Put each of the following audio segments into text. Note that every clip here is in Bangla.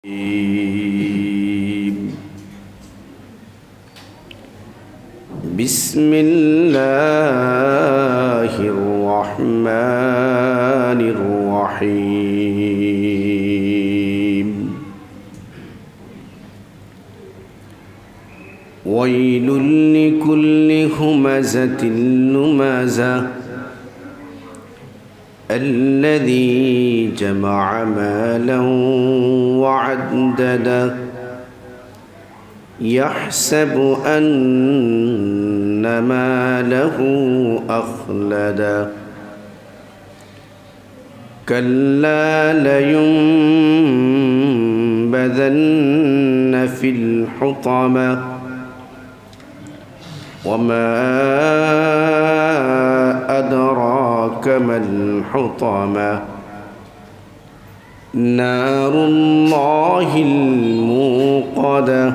بسم الله الرحمن الرحيم ويل لكل همزة لمزة الذي جمع مالا وعدده يحسب أن ماله أخلده كلا لينبذن في الحطمة وما أدراك ما الحطمة نار الله الموقدة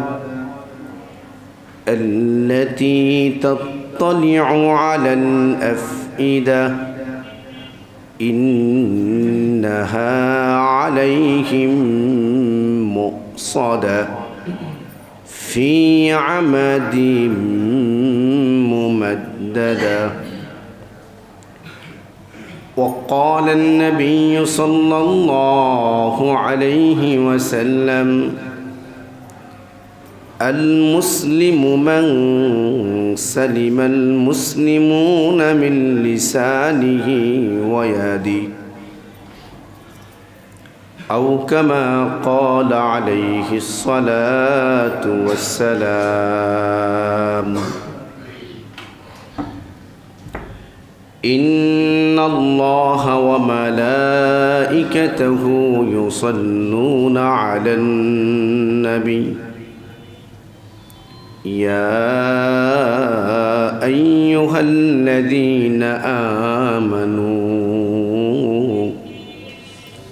التي تطلع على الأفئدة إنها عليهم مؤصدة في عمد ممددة. وقال النبي صلى الله عليه وسلم المسلم من سلم المسلمون من لسانه ويده أو كما قال عليه الصلاة والسلام إن الله وملائكته يصلون على النبي يا أيها الذين آمنوا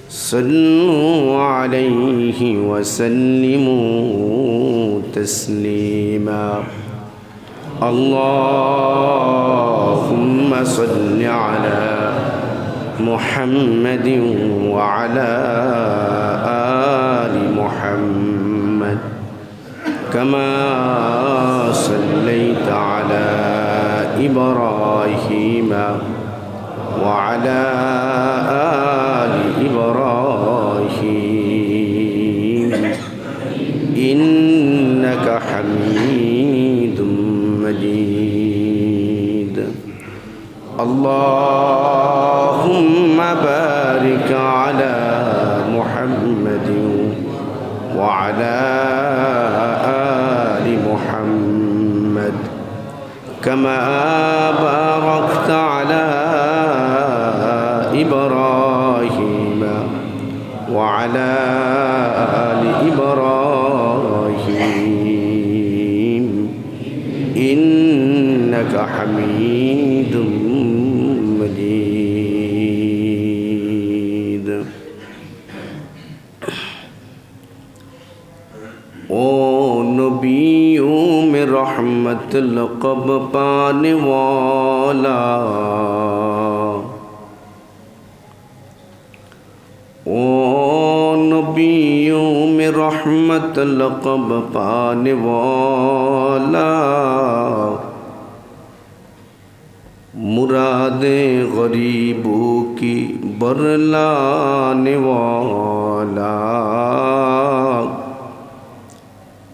صلوا عليه وسلموا تسليما اللهم صل على محمد وعلى آل محمد كما صليت على إبراهيم وعلى آل إبراهيم إنك حميد مجيد اللهم بارك على محمد وعلى آل محمد كما باركت على إبراهيم وعلى آل إبراهيم إنك حميد مجيد. او نبیوں میں رحمت لقب پانے والا او نبیوں میں رحمت لقب پانے والا مرادیں غریبوں کی برلانے والا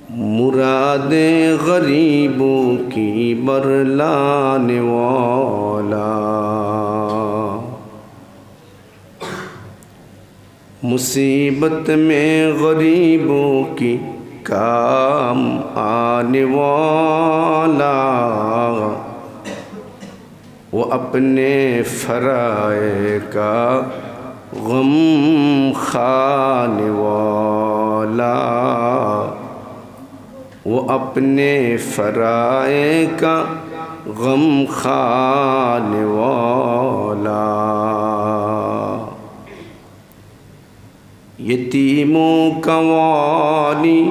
مرادیں غریبوں کی برلانے والا مصیبت میں غریبوں کی کام آنے والا وہ اپنے فرائے کا غم خانے والا وہ اپنے فرائے کا غم خانے والا یتیموں کا والی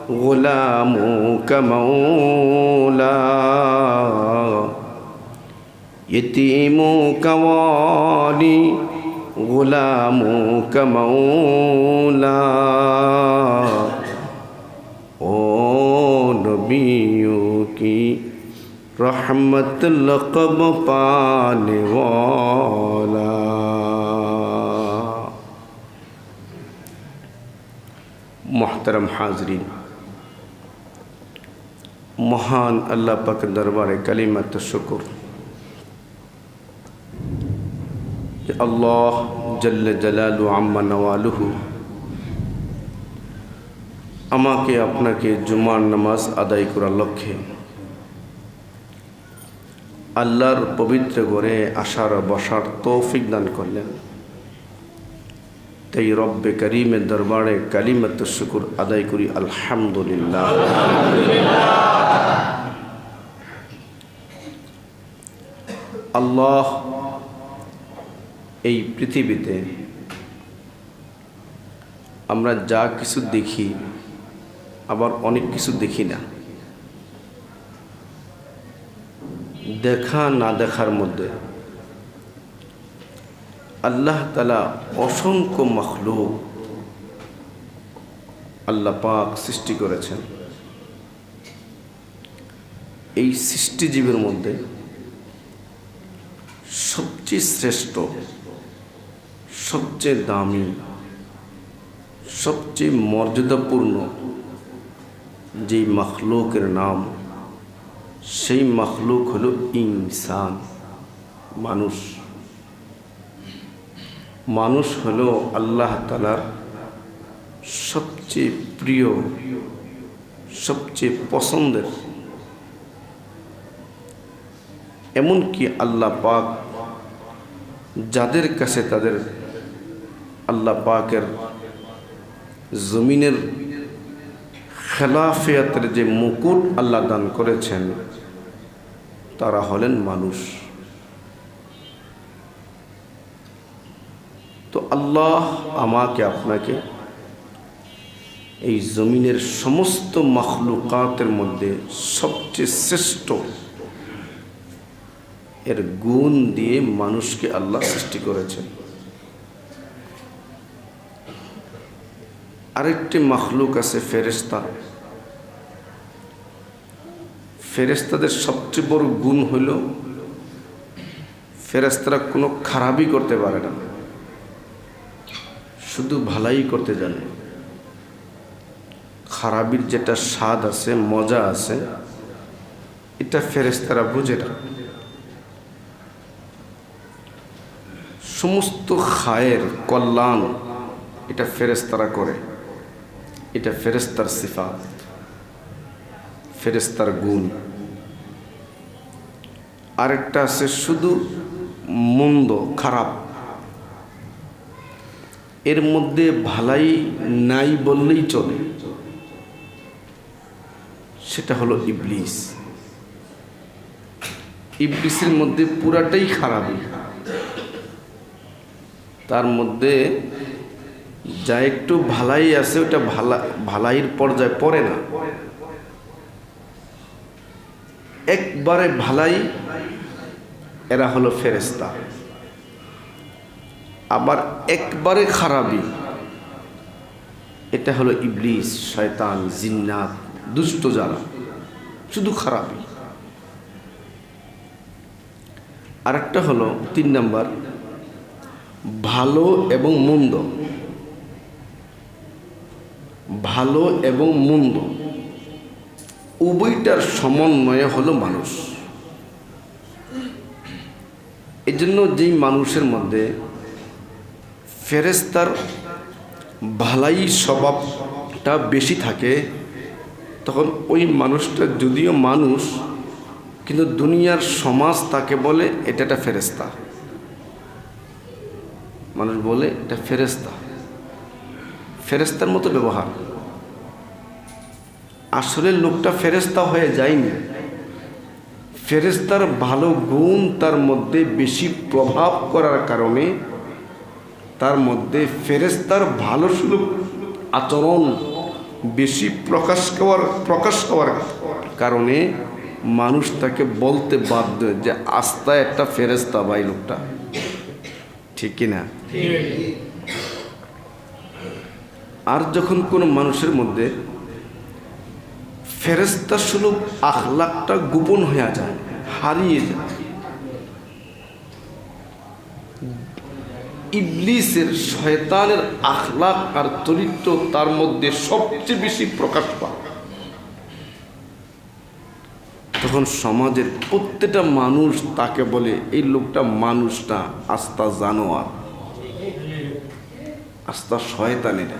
غلاموں کا مولا یتیموں کا والی غلاموں کا مولا रहमत लक़ब पाने वाला। मोहतरम हाज़रीन, महान अल्लाह पाक दरबारे कलिमत शुक्र कि अल्लाह जल्ल जलालु अम्मा नवालुहु আমাকে আপনাকে জুমার নামাজ আদায় করার লক্ষ্যে আল্লাহর পবিত্র ঘরে আসার বসার তৌফিক দান করলেন। তাই রব্বে করিমের দরবারে কালিমাত শুকর আদায় করি আলহামদুলিল্লাহ। আল্লাহ এই পৃথিবীতে আমরা যা কিছু দেখি আবার অনেক কিছু দেখি না। দেখা না দেখার মধ্যে আল্লাহ তাআলা অসংখ্য মাখলুক আল্লাহ পাক সৃষ্টি করেছেন। এই সৃষ্টিজীবের মধ্যে সবচেয়ে শ্রেষ্ঠ, সবচেয়ে দামি, সবচেয়ে মর্যাদাপূর্ণ যেই মখলুকের নাম, সেই মখলুক হলো ইনসান, মানুষ। মানুষ হলো আল্লাহ তাআলার সবচেয়ে প্রিয়, সবচেয়ে পছন্দের। এমনকি আল্লাহ পাক যাদের কাছে তাদের আল্লাহ পাকের জমিনের খেলাফিয়াতের যে মুকুট আল্লাহ দান করেছেন, তারা হলেন মানুষ। তো আল্লাহ আমাকে আপনাকে এই জমিনের সমস্ত মখলুকাতের মধ্যে সবচেয়ে শ্রেষ্ঠ এর গুণ দিয়ে মানুষকে আল্লাহ সৃষ্টি করেছেন। আরেকটি মখলুক আছে ফেরেশতা। ফেরেশতাদের সবচেয়ে বড় গুণ হলো ফেরেশতারা কোনো খারাপই করতে পারে না, শুধু ভালাই করতে জানে। খারাপির যেটা স্বাদ আছে, মজা আছে, এটা ফেরেশতারা বুঝে না। সমস্ত খায়ের কল্যাণ এটা ফেরেশতারা করে। এটা ফেরেশতার সিফাত, ফেরেশতার গুণ। আরেকটা আছে শুধু মন্দ, খারাপ, এর মধ্যে ভালাই নাই বললেই চলে, সেটা হলো ইবলিস। ইবলিসের মধ্যে পুরাটাই খারাপই, তার মধ্যে যা একটু ভালাই আছে ওটা ভালাইয়ের পর্যায়ে পড়ে না। একবারে ভালাই, এরা হলো ফেরেশতা। আবার একবারে খারাপই, এটা হলো ইবলিস, শয়তান, জিন্নাত, দুষ্ট যারা, শুধু খারাপই। আরেকটা হলো 3 নাম্বার, ভালো এবং মন্দ। ভালো এবং মন্দ উভয়টার সমন্বয়ে হলো মানুষ। এই জন্য যেই মানুষের মধ্যে ফেরেশতার ভালাই স্বভাবটা বেশি থাকে, তখন ওই মানুষটা যদিও মানুষ, কিন্তু দুনিয়ার সমাজ তাকে বলে এটা একটা ফেরেশতা। মানুষ বলে এটা ফেরেশতা, ফেরেশতার মতো ব্যবহার। আসলে লোকটা ফেরেশতা হয়ে যায়নি, ফেরেশতার ভালো গুণ তার মধ্যে বেশি প্রভাব করার কারণে, তার মধ্যে ফেরেশতার ভালো সুলভ আচরণ বেশি প্রকাশ হওয়ার কারণে মানুষ তাকে বলতে বাধ্য যে আস্তায় একটা ফেরেশতা ভাই লোকটা, ঠিক কিনা? আর যখন কোনো মানুষের মধ্যে ফেরেশতা সুলভ আখলাকটা গোপন হয়ে যায়, হারিয়ে যায়। ইবলিসের শয়তানের আখলাক আর চরিত্র তার মধ্যে সবচেয়ে বেশি প্রকাশ পায়। তখন সমাজের প্রত্যেকটা মানুষ তাকে বলে এই লোকটা মানুষ না, আস্তা জানোয়ার, আস্তা শয়তানের।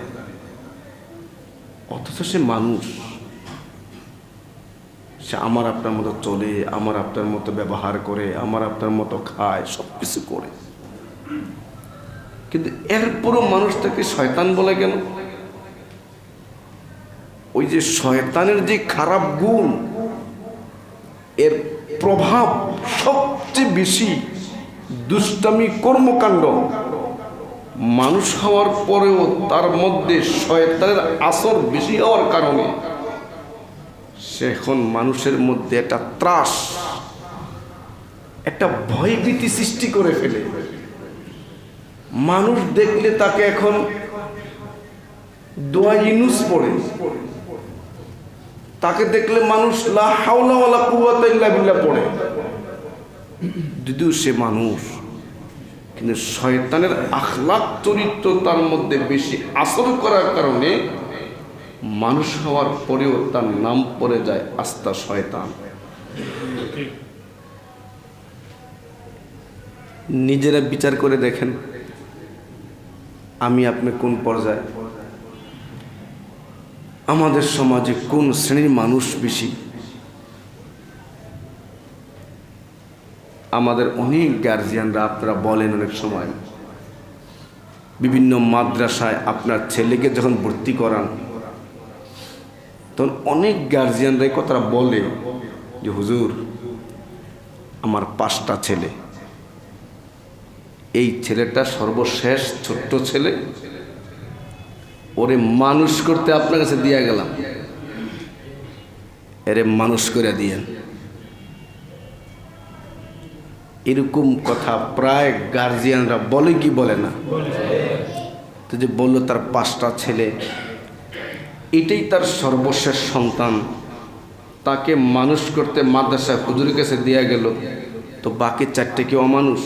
অথচ সে মানুষ, সে আমার আপনার মতো চলে, আমার আপনার মতো ব্যবহার করে, আমার আপনার মতো খায়, সব কিছু করে। কিন্তু এরপরও মানুষ তাকে শয়তান বলে কেন? ওই যে শয়তানের যে খারাপ গুণ, এর প্রভাব সবচেয়ে বেশি দুষ্টামি কর্মকাণ্ড। মানুষ হওয়ার পরেও তার মধ্যে শয়তানের আসর বেশি হওয়ার কারণে সে এখন মানুষের মধ্যে একটা ত্রাস, একটা ভয়ভীতি সৃষ্টি করে ফেলে। মানুষ দেখলে তাকে এখন দোয়া ইউনুস পড়ে, তাকে দেখলে মানুষ লা হাওলা ওয়ালা কুওয়াতা ইল্লা বিল্লাহ পড়ে, যদিও সে মানুষ। কিন্তু শয়তানের আখলাক চরিত্র তার মধ্যে বেশি আসর করার কারণে মানুষ হওয়ার পরেও তার নাম পড়ে যায় আস্তা শয়তান। নিজেরা বিচার করে দেখেন, আমি আপনি কোন পর্যায়ে, আমাদের সমাজে কোন শ্রেণীর মানুষ বেশি? আমাদের অনেক গার্জিয়ানরা, আপনারা বলেন অনেক সময় বিভিন্ন মাদ্রাসায় আপনার ছেলেকে যখন ভর্তি করান, তখন অনেক গার্জিয়ানরা এই কথাটা বলে যে হুজুর, আমার 5টা ছেলে, এই ছেলেটা সর্বশেষ ছোট্ট ছেলে, ওরে মানুষ করতে আপনার কাছে দিয়ে গেলাম, এরে মানুষ করে দিয়েন। এরকম কথা প্রায় গার্জিয়ানরা বলে কি বলে না? তো যে বললো তার 5টা ছেলে, এটাই তার সর্বশেষ সন্তান, তাকে মানুষ করতে মাদ্রাসায় হুজুরের কাছে দেয়া গেল, তো বাকি 4টে কি অমানুষ?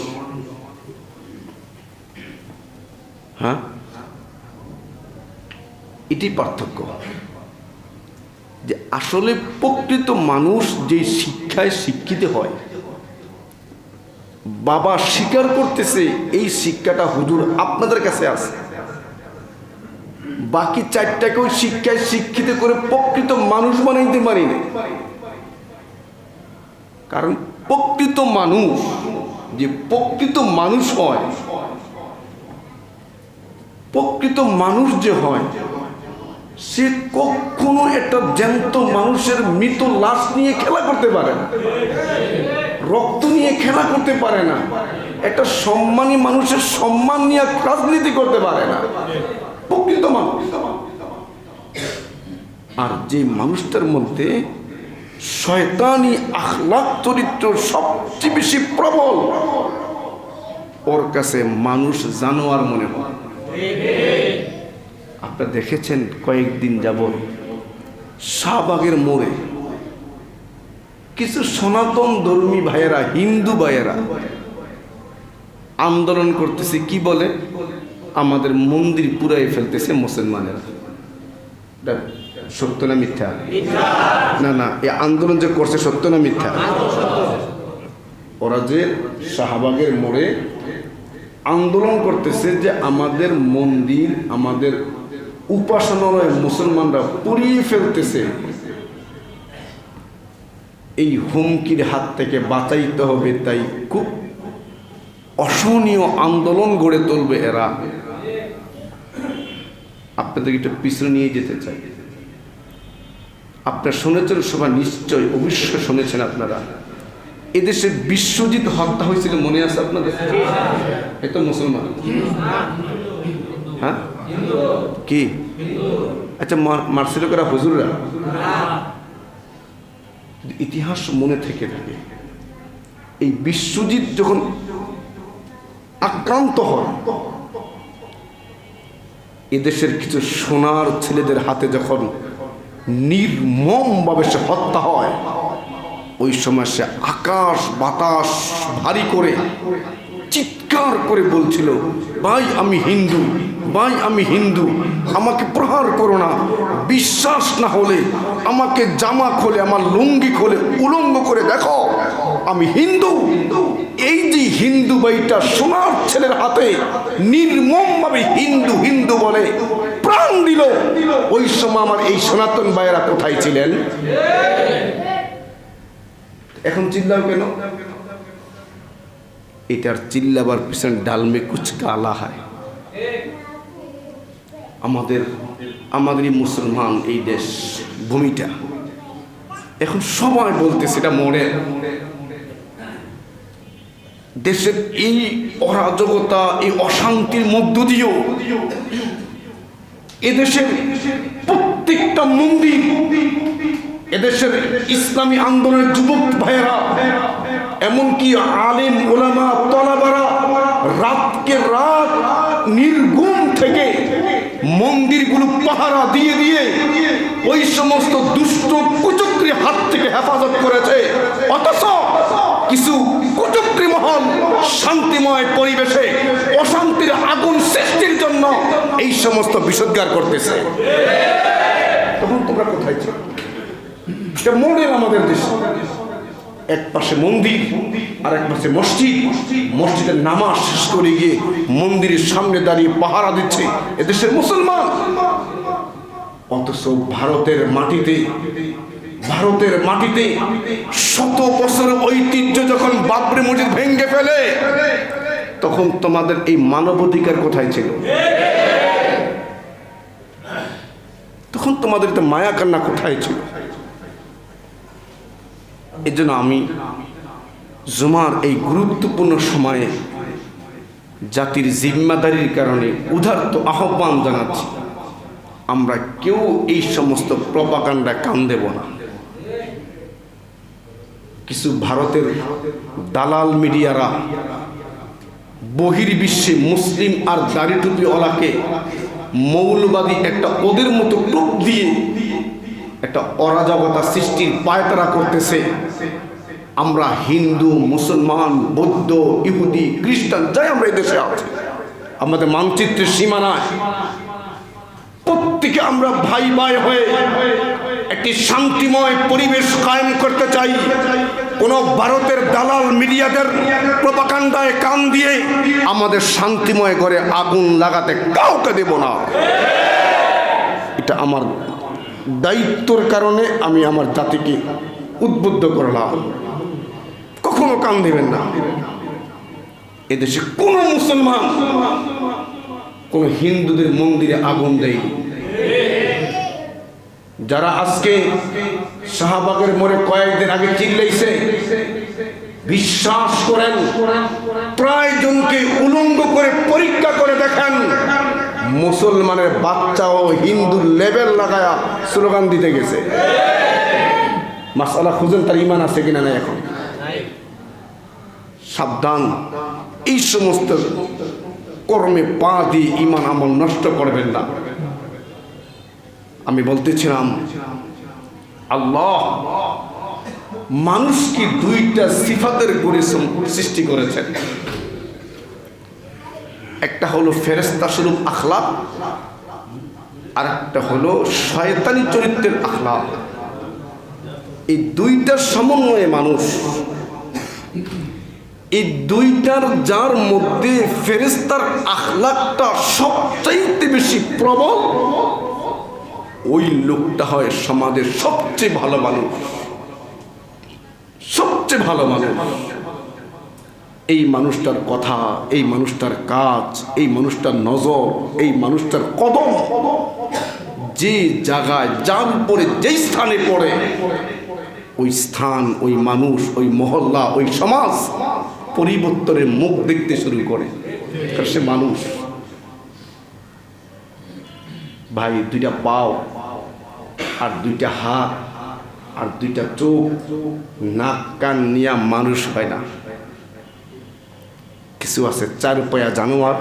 হ্যাঁ, এটি পার্থক্য। যে আসলে প্রকৃত মানুষ যে শিক্ষায় শিক্ষিত হয়, বাবা স্বীকার করতেছে এই শিক্ষাটা হুজুর আপনাদের কাছে আছে, বাকি 4টাকেও শিক্ষায় শিক্ষিত করে প্রকৃত মানুষ বানাইতে পারি না। কারণ প্রকৃত মানুষ, যে প্রকৃত মানুষ হয়, প্রকৃত মানুষ যে হয়, সে কখনো একটা জ্যান্ত মানুষের মৃত লাশ নিয়ে খেলা করতে পারে না, রক্ত নিয়ে খেলা করতে পারে না, একটা সম্মানী মানুষের সম্মান নিয়ে রাজনীতি করতে পারে না, প্রকৃত মানুষ। আর যে মানুষটার মধ্যে শয়তানি আখলাক চরিত্র সবচেয়ে বেশি প্রবল, ওর কাছে মানুষ জানোয়ার মনে হয়। আপনারা দেখেছেন কয়েকদিন যাবত শাহবাগের মোড়ে কিছু সনাতন ধর্মী ভাইয়েরা, হিন্দু ভাইয়েরা আন্দোলন করতেছে। কি বলে? আমাদের মন্দির পুরাই ফেলতেছে মুসলমানেরা। সত্য না মিথ্যা? না না, এই আন্দোলন যে করছে সত্য না মিথ্যা? ওরা যে শাহবাগের মোড়ে আন্দোলন করতেছে যে আমাদের মন্দির, আমাদের উপাসনালয় মুসলমানরা পুড়িয়ে ফেলতেছে, এই হুমকির হাত থেকে বাঁচাইতে হবে। তাই খুব অসহনীয় আন্দোলন গড়ে তুলবে এরা। আপনাদের একটু পিছনে নিয়ে যেতে চাই। আপনারা শুনেছেন সবাই, নিশ্চয় অবশ্যই শুনেছেন আপনারা, এদেশে বিশ্বজিৎ হত্যা হয়েছিল, মনে আছে আপনাদের? এত মুসলমান, হ্যাঁ কি? আচ্ছা, মারছিল করা হুজুররা? ইতিহাস মনে থেকে থাকে, এই বিশ্বজিৎ যখন আক্রান্ত হয়, এদেশের কিছু সোনার ছেলেদের হাতে যখন নির্মমভাবে সে হত্যা হয়, ওই সময় সে আকাশ বাতাস ভারী করে চিৎকার করে বলছিল, ভাই আমি হিন্দু, ভাই আমি হিন্দু, আমাকে প্রহার করো না, বিশ্বাস না হলে আমাকে জামা খোলে, আমার লুঙ্গি খোলে উলঙ্গ করে দেখো আমি হিন্দু। এই যে হিন্দু ভাইটা সোনার ছেলের হাতে নির্মমভাবে হিন্দু হিন্দু বলে প্রাণ দিল, ওই সময় আমার এই সনাতন ভাইয়েরা কোথায় ছিলেন? এখন চিল্লাও কেন? এটার চিল্লাবার পিছনে ডালমে কুছ কালা হয়। আমাদেরই মুসলমান এই দেশ ভূমিটা এখন সবাই বলতেছে এটা মরে। দেশের এই অরাজকতা, এই অশান্তির মধ্য দিয়েও এদেশের প্রত্যেকটা মন্দির, এদেশের ইসলামী আন্দোলনের যুবক ভাইয়েরা, এমনকি আলেম ওলামা তলাবারা রাতকে রাত নির্গুণ থেকে মন্দিরগুলো পাহারা দিয়ে দিয়ে ওই সমস্ত দুষ্ট কুচক্রী হাত থেকে হেফাজত করেছে। অথচ কিছু কুচক্রী মহল শান্তিময় পরিবেশে অশান্তির আগুন সৃষ্টির জন্য এই সমস্ত বিষোদ্গার করতেছে। তখন তোমরা কোথায় ছিল? এটা মনের আমাদের দেশ, এক পাশে মন্দির আর এক পাশে মসজিদ, মসজিদের নামাজ শেষ করে গিয়ে মন্দিরের সামনে দাঁড়িয়ে পাহারা দিচ্ছে এদেশের মুসলমান। অথচ ভারতের মাটিতে শত বছরের ঐতিহ্য যখন বাবরি মসজিদ ভেঙে ফেলে, তখন তোমাদের এই মানবাধিকার কোথায় ছিল? তখন তোমাদের তো মায়া কান্না কোথায় ছিল? এই জন্য আমি জুমার এই গুরুত্বপূর্ণ সময়ে জাতির জিম্মাদারির কারণে উদারত আহ্বান জানাচ্ছি, আমরা কেউ এই সমস্ত প্রপাগান্ডা কান দেব না। কিছু ভারতের দালাল মিডিয়ারা বহির্বিশ্বে মুসলিম আর দাড়ি টুপিওয়ালাকে মৌলবাদী একটা ওদের মতো টুপ দিয়ে একটা অরাজকতা সৃষ্টির পায়তারা করতেছে। আমরা হিন্দু, মুসলমান, বৌদ্ধ, ইহুদি, খ্রিস্টান যাই আমরা এই দেশে আছি, আমাদের মানচিত্রের সীমানায় প্রত্যেকে আমরা ভাই ভাই হয়ে একটি শান্তিময় পরিবেশ কায়েম করতে চাই। কোন ভারতের দালাল মিডিয়াদের প্রপাগান্ডায় কান দিয়ে আমাদের শান্তিময় ঘরে আগুন লাগাতে কাউকে দেব না। এটা আমার দায়িত্বের কারণে আমি আমার জাতিকে উদ্বুদ্ধ করলাম, কখনো কান দিবেন না। এদেশে কোন মুসলমান কোন হিন্দুদের মন্দিরে আগুন দেয়নি। যারা আজকে শাহবাগের মোড়ে কয়েকদিন আগে চিল্লাইছে, বিশ্বাস করেন প্রায় জনকে উলঙ্গ করে পরীক্ষা করে দেখেন, মুসলমানের বাচ্চাও হিন্দুর লেবেল লাগায়া স্লোগান দিতে গেছে। মাসালা খুঁজেন তার ইমান আছে কিনা নাই। এখন সাবধান, এই সমস্ত কর্মে পা দিয়ে ইমান আমল নষ্ট করবেন না। আমি বলতেছিলাম, আল্লাহ মানুষকে দুইটা সিফাতের গড়ে সৃষ্টি করেছেন। একটা হলো ফেরেশতা স্বরূপ আখলাক, আর একটা হলো শয়তানি চরিত্রের আখলাক। এই দুইটার সমন্বয়ে মানুষ, এই দুইটার যার মধ্যে ফেরেশতার আখলাকটা সবচাইতে বেশি প্রবল, ওই লোকটা হয় সমাজের সবচেয়ে ভালো মানুষ, সবচেয়ে ভালো মানুষ। এই মানুষটার কথা, এই মানুষটার কাজ, এই মানুষটার নজর, এই মানুষটার কদম যে জায়গায় যার উপরে যেই স্থানে পড়ে, ওই স্থান, ওই মানুষ, ওই মহল্লা, ওই সমাজ পরিবর্তনের মুখ দেখতে শুরু করে। সে মানুষ ভাই, দুইটা পাও আর দুইটা হাত আর দুইটা চোখ, নাক কান নিয়ে মানুষ হয় না। কিছু আছে 4 পায়া জানোয়ার,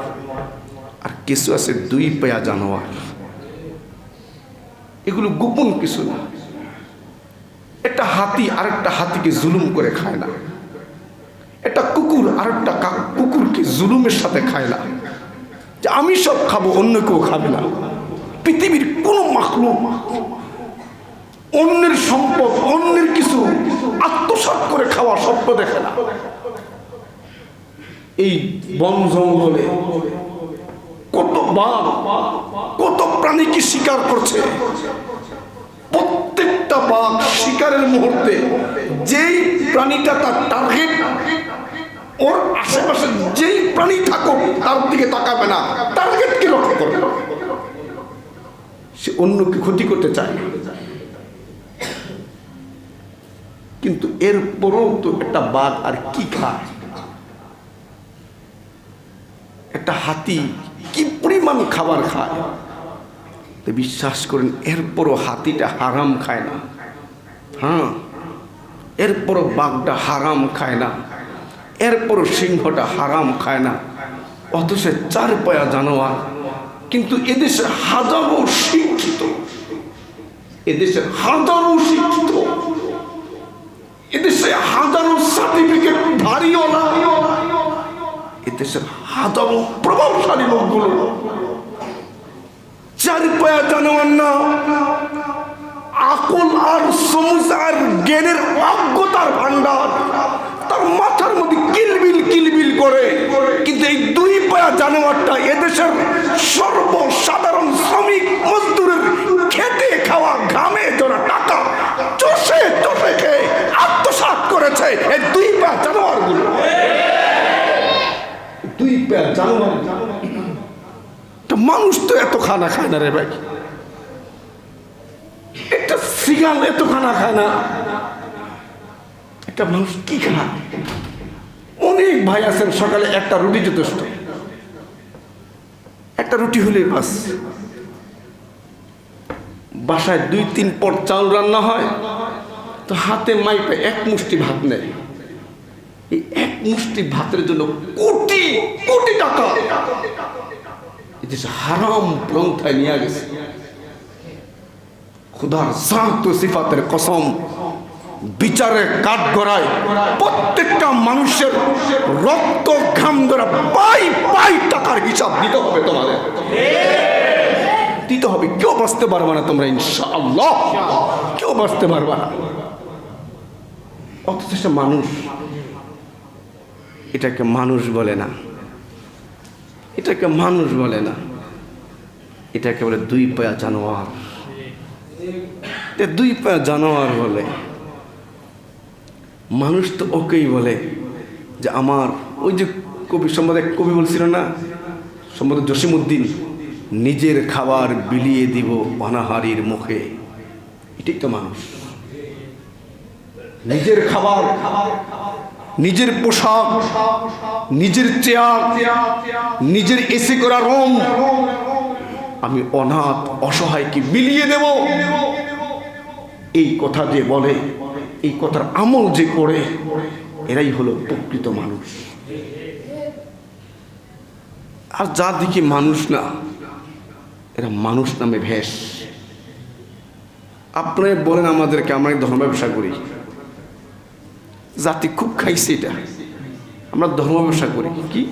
আর কিছু আছে 2 পায়া জানোয়ার। এগুলো গোপন কিছু না, একটা হাতি আরেকটা হাতিকে জুলুম করে খায় না, একটা কুকুর আরেকটা কুকুরকে জুলুমের সাথে খায় না, যে আমি সব খাবো অন্য কেউ খাবে না। পৃথিবীর কোনো মাখলুক অন্যের সম্পদ অন্যের কিছু আত্মসাৎ করে খাওয়া স্বপ্ন দেখে না। এই বন জঙ্গলে কত বাঘ কত প্রাণীকে শিকার করছে, প্রত্যেকটা বাঘ শিকারের মুহূর্তে যেই প্রাণীটা তার টার্গেট, ওর আশেপাশে যেই প্রাণী থাকুক তার দিকে তাকাবে না, টার্গেটকে লক্ষ্য করবে, সে অন্যকে ক্ষতি করতে চায়। কিন্তু এরপরও তো একটা বাঘ আর কি খায়, একটা হাতি কি পরিমাণ খাবার খায়, বিশ্বাস করেন এরপরও হাতিটা হারাম খায় না। হ্যাঁ, এরপরও বাঘটা হারাম খায় না, এরপরও সিংহটা হারাম খায় না। অথচ 4 পায়া জানোয়ার, কিন্তু এদেশে হাজারো শিক্ষিত, এদেশের হাজারো শিক্ষিত, এদেশে হাজারো সার্টিফিকেট ধারীওয়ালা, এদেশের হাজারো প্রভাবশালী লোকগুলো 4 পায়া জানোয়ার না, আকল আর সমুজ আর জ্ঞানের অজ্ঞতার ভান্ডার, তার মাথার মধ্যে কিলবিল কিলবিল করে। কিন্তু এই 2 পায়া জানোয়ারটা এদেশের সর্বসাধারণ শ্রমিক মজদুরের খেটে খাওয়া ঘামে জোড়া টাকা চষে চষে খেয়ে আত্মসাৎ করেছে এই 2 পায়া জানোয়ারগুলো। 2 পায়া জানোয়ার, মানুষ তো এত খানা খায় না রে ভাই, একটা সিগাল এত খানা খায় না, একটা মানুষ কি খায়? অনেক ভাই আছেন সকালে একটা রুটি যথেষ্ট, একটা রুটি হলে বাস। বাসায় 2-3 পট চাউল রান্না হয় তো হাতে মাইপে 1 মুষ্টি ভাত নেয়। এই 1 মুষ্টি ভাতের জন্য কোটি কোটি টাকা হারাম পন্থায় নিয়ে গেছে। খুদার জাত ও সিফাতের কসম, বিচারে কাঠ গড়ায় প্রত্যেকটা মানুষের রক্ত ঘাম ধরা পাই পাই টাকার হিসাব দিতে হবে, তোমাদের দিতে হবে। কেউ বাঁচতে পারবে না তোমরা, ইনশাআল্লাহ কেউ বাঁচতে পারবে না। অথচ মানুষ, এটাকে মানুষ বলে না, এটাকে মানুষ বলে না, এটাকে বলে 2 পায়া জানোয়ার। 2 পায়া জানোয়ার বলে। মানুষ তো ওকেই বলে যে আমার, ওই যে কবি সম্বন্ধে কবি বলছিল না, সম্বন্ধে জসিমউদ্দিন, নিজের খাবার বিলিয়ে দিব অনাহারীর মুখে। এটাই তো মানুষ। নিজের খাবার, নিজের পোশাক, নিজের চেয়ার, নিজের এসে করা রুম আমি অনাথ অসহায়কে বিলিয়ে দেব, এই কথা যে বলে, এই কথার আমল যে করে, এরাই হলো প্রকৃত মানুষ। আর যা দেখি মানুষ না, এরা মানুষ নামে ভেষ। আপনারা বলেন আমাদেরকে, আমরা ধর্ম ব্যবসা করি, জাতি খুব খাইছে এটা, আমরা ধর্ম ব্যবসা করি কি?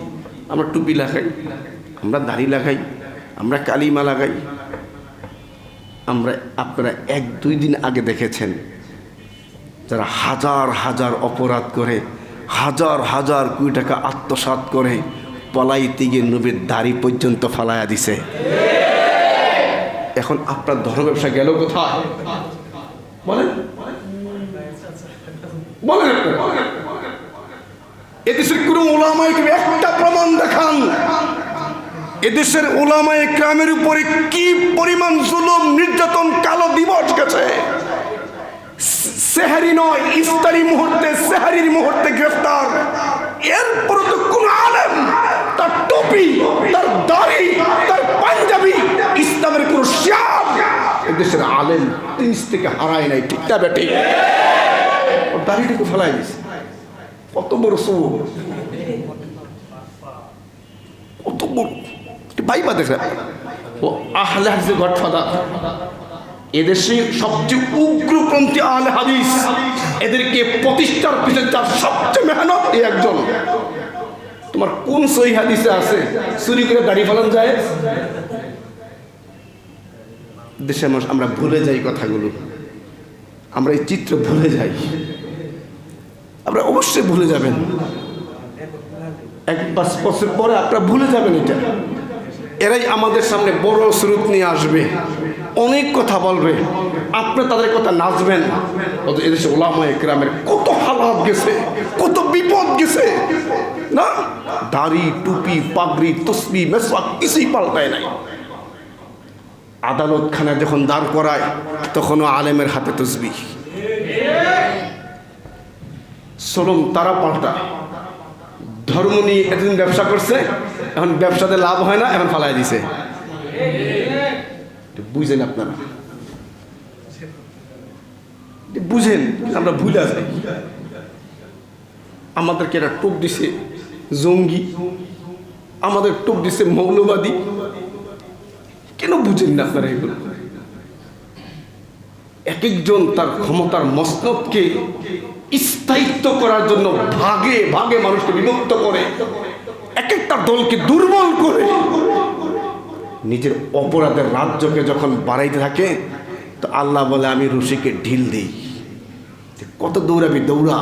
আমরা টুপি লাগাই, আমরা দাড়ি লাগাই, আমরা কালিমা লাগাই। আমরা, আপনারা 1-2 দিন আগে দেখেছেন যারা হাজার হাজার অপরাধ করে, হাজার হাজার কোটি টাকা আত্মসাৎ করে, পলাইতে গিয়ে নবীর দাড়ি পর্যন্ত ফালাইয়া দিছে। এখন আপনার ধর্ম ব্যবসা গেল কোথায়? বলেন বলেন। এদেশের কোন উলামায়ে কেরাম একটা প্রমাণ দেখান, এদেশের উলামায়ে কেরামের উপরে কি পরিমাণ জুলুম নির্যাতন কালো দিবস গেছে। সেহরি নয়, ইফতারি মুহূর্তে, সেহরির মুহূর্তে গ্রেফতার। এরপর তো কোন আলেম, তার টুপি, তার দাড়ি, তার পাঞ্জাবি, ইসলামের কোন শিয়ার এদেশের আলেম তিরিশ থেকে হারায় নাই। ঠিক না বেটে? ওর দাড়িটাকে ফেলাই দিছে। কত বড় সৌ, কত বড় ভাইবা দেখে। ও আহলে হাদিসের গডফাদার, এদেশে সবচেয়ে উগ্রপন্থী আহলে হাদিস, এদেরকে প্রতিষ্ঠার পিছনে যার সবচেয়ে মেহনত এই একজন। তোমার কোন সহিহ হাদিসে আছে চুরি করে দাড়ি ফেলানো যায়? দেশে মানুষ আমরা ভুলে যাই কথাগুলো, আমরা এই চিত্র ভুলে যাই। আপনারা অবশ্যই ভুলে যাবেন, 1-5 বছর পরে আপনারা ভুলে যাবেন এটা। এরাই আমাদের সামনে বড় স্রোত নিয়ে আসবে, অনেক কথা বলবে, আপনি তাদের কথা নাচবেন। এদেশে ওলামায়ে কেরামের কত হালাত গেছে, কত বিপদ গেছে না। দাড়ি, টুপি, পাগড়ি, তসবিহ, মেসওয়াক কিছুই পাল্টায় নাই। আদালতখানা যখন দাঁড় করায় তখনও আলেমের হাতে তসবিহ। চলম তারা পাল্টা। ধর্ম নিয়ে এতদিন ব্যবসা করছে, এখন ব্যবসাতে লাভ হয় না, এখন ফালাই দিছে। বুঝেন আপনারা, বুঝেন, আমরা ভুলে যাই। আমাদেরকে এরা টোপ দিছে জঙ্গি, আমাদের টোপ দিছে মৌলবাদী। কেন বুঝেন না আপনারা এগুলো? এক একজন তার ক্ষমতার মসনদকে স্থায়িত্ব করার জন্য ভাগে ভাগে মানুষকে বিভক্ত করে, এক একটা দলকে দুর্বল করে নিজের অপরাধের রাজ্যকে যখন বাড়াইতে থাকে, তো আল্লাহ বলে আমি রশিকে ঢিল দিই। কত দৌড়াবি, দৌড়া।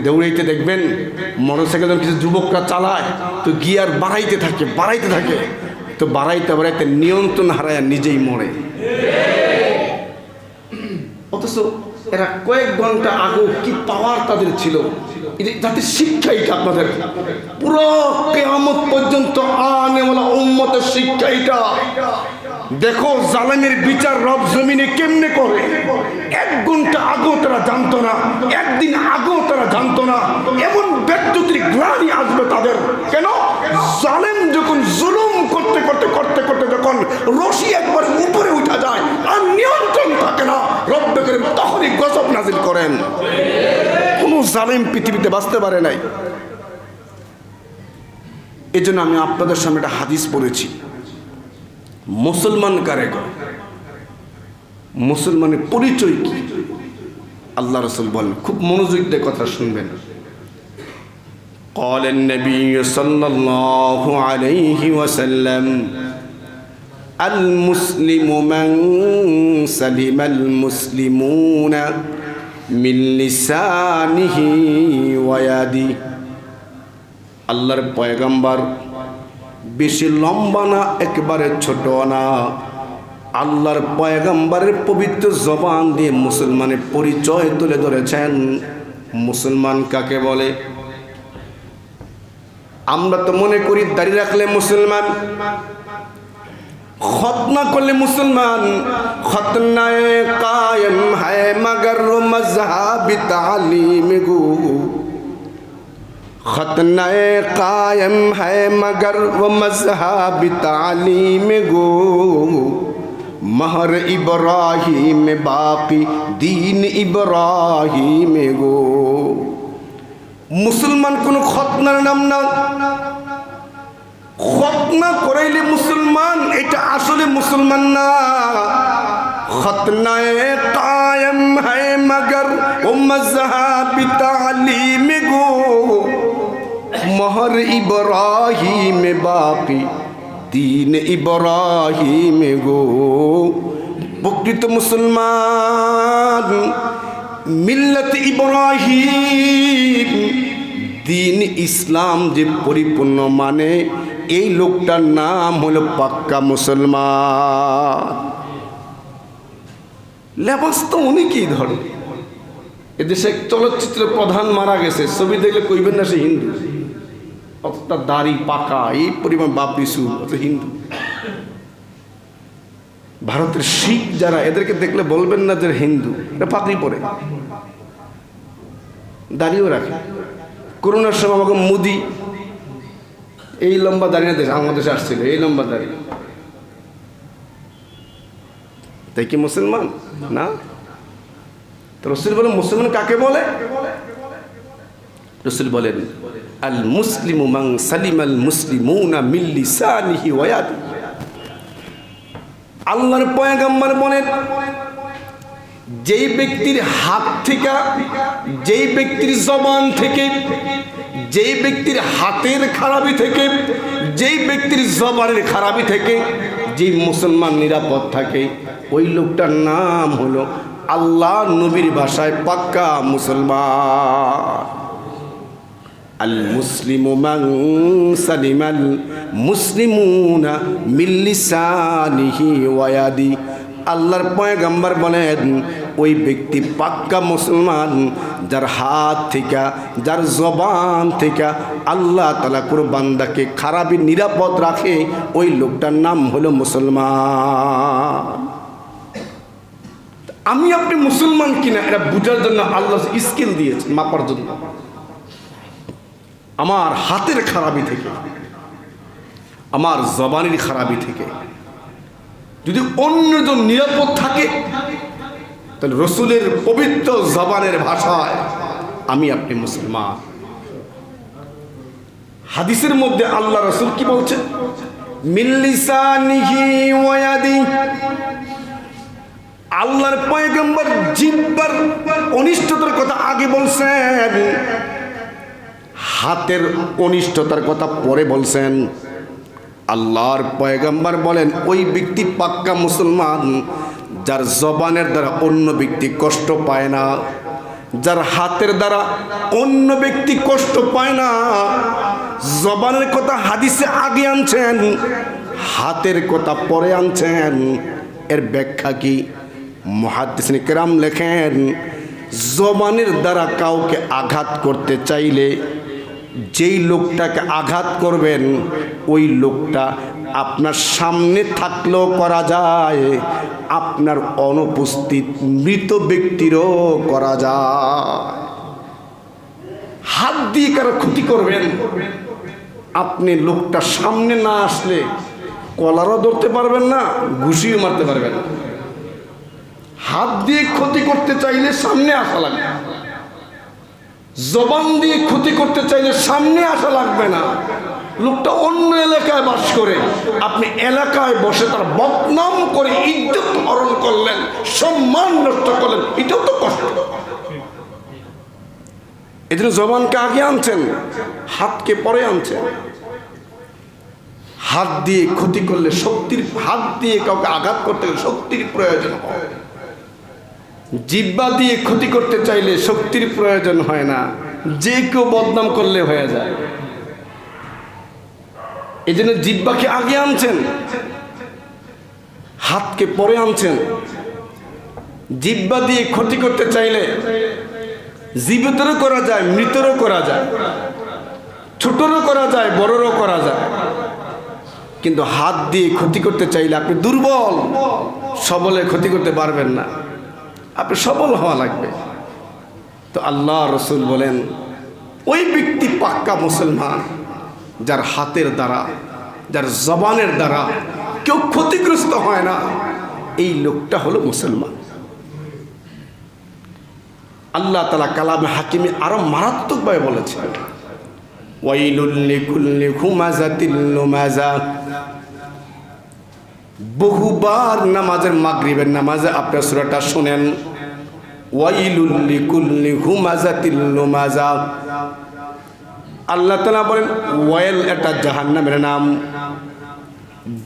দৌড়াইতে দেখবেন মোটরসাইকেল কিছু যুবকরা চালায়, তো গিয়ার বাড়াইতে থাকে, তো বাড়াইতে নিয়ন্ত্রণ হারায় নিজেই মরে। অথচ এরা কয়েক ঘন্টা আগে কি পাওয়ার তাদের ছিল, যাতে শিক্ষা এটা আপনাদের পুরো কিয়ামত পর্যন্ত আনেওয়ালা উম্মতের শিক্ষা এটা। দেখো জালেমের বিচার রব জমিনে কেমনে করে। 1 ঘন্টা আগেও তারা জানতো না, একদিন আগেও তারা জানতো না। এমন ব্যর্থতির গ্লানি আসবে তাদের। কেন? জালেম যখন জুলুম করতে যখন রশি একবার উপরে উঠা যায় আর নিয়ন্ত্রণ থাকে না, রব্বে করিম তখনই গজব নাজিল করেন। কোন জালেম পৃথিবীতে বাঁচতে পারে নাই। এজন্য আমি আপনাদের সামনে একটা হাদিস পড়েছি। মুসলমান কারে কয়, মুসলমানের পরিচয় কি? আল্লাহ রাসূল বলেন, খুব মনোযোগ দিয়ে কথা শুনবেন। قال النبي صلى الله عليه وسلم المسلم من سلم المسلمون من لسانه ويده। আল্লাহর পয়গম্বর বেশি লম্বা না, একেবারে ছোট না, আল্লাহর পয়গম্বরের পবিত্র জবান দিয়ে মুসলমানের পরিচয় তুলে ধরেছেন। মুসলমান কাকে বলে? আমরা তো মনে করি দাড়ি রাখলে মুসলমান, খতনা করলে মুসলমান। খতনায়ে কায়েম হ্যায় মগর মজহাবি তালিম গো, খতনায়ে কায়েম হ্যায় মগর মজহাবি তালিম গো, महर इब्राहिम बाकी दीन इब्राहिम गो। मुसलमान কোনো খতনার নাম না। খতনা করাইলে মুসলমান, এটা আসলে মুসলমান না। খতনায়ে কায়েম হ্যায় মগর ও মজহাবি তালিম গো, महर इब्राहिम बाकी दीन इब्राहिम गो। প্রকৃত মুসলমান মিল্লাত ইব্রাহিম, দিন ইসলাম যে পরিপূর্ণ মানে, এই লোকটার নাম হলো পাক্কা মুসলমান। লেবাস তো অনেকেই ধরে। এদেশে চলচ্চিত্রের প্রধান মারা গেছে, ছবি দেখলে কইবেন না সে হিন্দু। অতটা দাড়ি পাকা, এই পরিমাণ বাপরি সুর, অত হিন্দু। ভারতের শিখ যারা, এদেরকে দেখলে বলবেন না যে হিন্দু, এটা পাগড়ি পরে, দাড়িও রাখে। করোনার সময় আমাকে মোদি এই লম্বা দাঁড়িয়ে দেশ আমাদের দেশে আসছিল, এই লম্বা দাঁড়িয়ে, তাই কি মুসলমান না? তো রসুল বলেন মুসলমান কাকে বলে? রসুল বলেন আল মুসলিমু মান সালিমাল মুসলিমুনা মিন লিসানিহি ওয়া ইয়াদিহি। আল্লাহর পয়গম্বর বলেন, যেই ব্যক্তির হাত থেকে, যেই ব্যক্তির জবান থেকে, যেই ব্যক্তির হাতের খারাপি থেকে, যেই ব্যক্তির জবানের খারাপি থেকে যেই মুসলমান নিরাপদ থাকে, ওই লোকটার নাম হলো আল্লাহ নবীর ভাষায় পাক্কা মুসলমান। আল মুসলিমু মান সালিমাল মুসলিমুনা মিন লিসানিহি ওয়া ইয়াদি। আল্লাহর পয়গম্বর বলেন, ওই ব্যক্তি পাক্কা মুসলমান যার হাত থেকে, যার জবান থেকে আল্লাহ তাআলা কোনো বান্দাকে খারাপি নিরাপদ রাখে, ওই লোকটার নাম হলো মুসলমান। আমি আপনি মুসলমান কিনা এটা বোঝার জন্য আল্লাহ স্কিল দিয়েছেন, মাপার জন্য। আমার হাতের খারাপি থেকে, আমার জবানের খারাপি থেকে যদি অন্যজন নিরাপদ থাকে, তাহলে রসুলের পবিত্র জবানের ভাষায় আমি আপনি মুসলমান। হাদিসের মধ্যে আল্লাহ রসুল কি বলছেন? মিন লিসানিহি ওয়া ইয়াদি। আল্লাহর পয়গম্বর জিহ্বার অনিষ্টতার কথা আগে বলছেন, হাতের অনিষ্টতার কথা পরে বলছেন। আল্লাহর পয়গম্বর বলেন, ওই ব্যক্তি পাক্কা মুসলমান যার জবানের দ্বারা অন্য ব্যক্তি কষ্ট পায় না, যার হাতের দ্বারা অন্য ব্যক্তি কষ্ট পায় না। জবানের কথা হাদিসে আগে আনছেন, হাতের কথা পরে আনছেন। এর ব্যাখ্যা কি? মুহাদ্দিসিন কেরাম লেখেন, জবানের দ্বারা কাউকে আঘাত করতে চাইলে যেই লোকটাকে আঘাত করবেন, ওই লোকটা আপনার সামনে থাকলেও করা যায়, আপনার অনুপস্থিত মৃত ব্যক্তিরও করা যায়। হাত দিয়ে কারো ক্ষতি করবেন, আপনি লোকটা সামনে না আসলে কলারও ধরতে পারবেন না, ঘুষিও মারতে পারবেন না। হাত দিয়ে ক্ষতি করতে চাইলে সামনে আসা লাগবে, জবান দিয়ে ক্ষতি করতে চাইলে সামনে আসা লাগবে না। লোকটা অন্য এলাকায় বাস করে, আপনি এলাকায় বসে তার বদনাম করে ইজ্জত হরণ করলেন, সম্মান নষ্ট করলেন, এটাও তো কষ্ট। এজন্য জবানকে আগে আনছেন, হাতকে পরে আনছেন। হাত দিয়ে ক্ষতি করলে শক্তির, হাত দিয়ে কাউকে আঘাত করতে গেলে শক্তির প্রয়োজন হয়। জিহ্বা দিয়ে ক্ষতি করতে চাইলে শক্তির প্রয়োজন হয় না, যে কেউ বদনাম করলে হয়ে যায়। এই জন্য জিহ্বাকে আগে আনছেন, হাতকে পরে আনছেন। জিহ্বা দিয়ে ক্ষতি করতে চাইলে জীবিতরও করা যায়, মৃতরও করা যায়, ছোটরও করা যায়, বড়রও করা যায়। কিন্তু হাত দিয়ে ক্ষতি করতে চাইলে আপনি দুর্বল, সবলে ক্ষতি করতে পারবেন না, আপনি সবল হওয়া লাগবে। তো আল্লাহ রসুল বলেন, ওই ব্যক্তি পাক্কা মুসলমান যার হাতের দ্বারা, যার জবানের দ্বারা কেউ ক্ষতিগ্রস্ত হয় না, এই লোকটা হলো মুসলমান। আল্লাহ তাআলা কালামে হাকিমে আরো মারাত্মকভাবে বলেছেন, ওয়াইলুল লিকুল্লি হুমাযাতিল লুমাযা। বহুবার নামাজের মাগরিবের নামাজে আপনার সূরাটা শুনেন, ওয়াইলুল লিকুল্লি হুমাযাতিল লুমাযা। আল্লাহ তাআলা বলেন, ওয়াইল এটা জাহান্নামের নাম,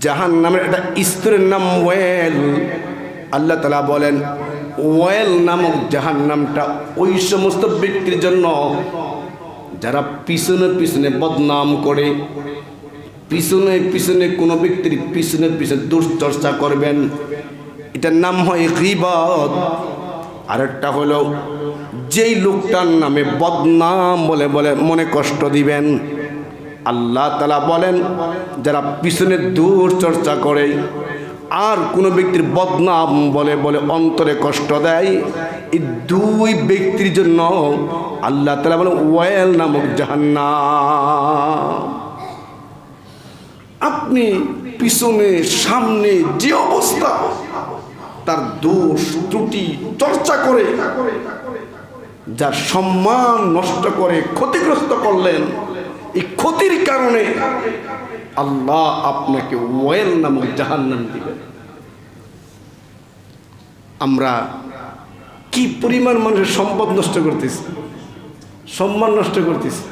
জাহান্নামের একটা স্তরের নাম ওয়াইল। আল্লাহ তাআলা বলেন, ওয়াইল নামক জাহান্নামটা ওই সমস্ত ব্যক্তির জন্য যারা পিছনে পিছনে বদনাম করে, পিছনে পিছনে কোনো ব্যক্তির পিছনে পিছনে দুশ্চর্চা করবেন, এটার নাম হয় গীবত। আরেকটা হলো যেই লোকটার নামে বদনাম বলে বলে মনে কষ্ট দিবেন। আল্লাহ তাআলা বলেন, যারা পিছনে দুশ্চর্চা করে আর কোনো ব্যক্তির বদনাম বলে বলে অন্তরে কষ্ট দেয়, এই দুই ব্যক্তির জন্য আল্লাহ তাআলা বলেন ওয়াইল নামক জাহান্নাম। আপনি পিছনে সামনে যে অবস্থা, তার দোষ ত্রুটি চর্চা করে যার সম্মান নষ্ট করে ক্ষতিগ্রস্ত করলেন, এই ক্ষতির কারণে আল্লাহ আপনাকে ওয়াইল নামক জাহান্নাম দিবেন। আমরা কি পরিমাণ মানুষের সম্পদ নষ্ট করতেছি, সম্মান নষ্ট করতেছি।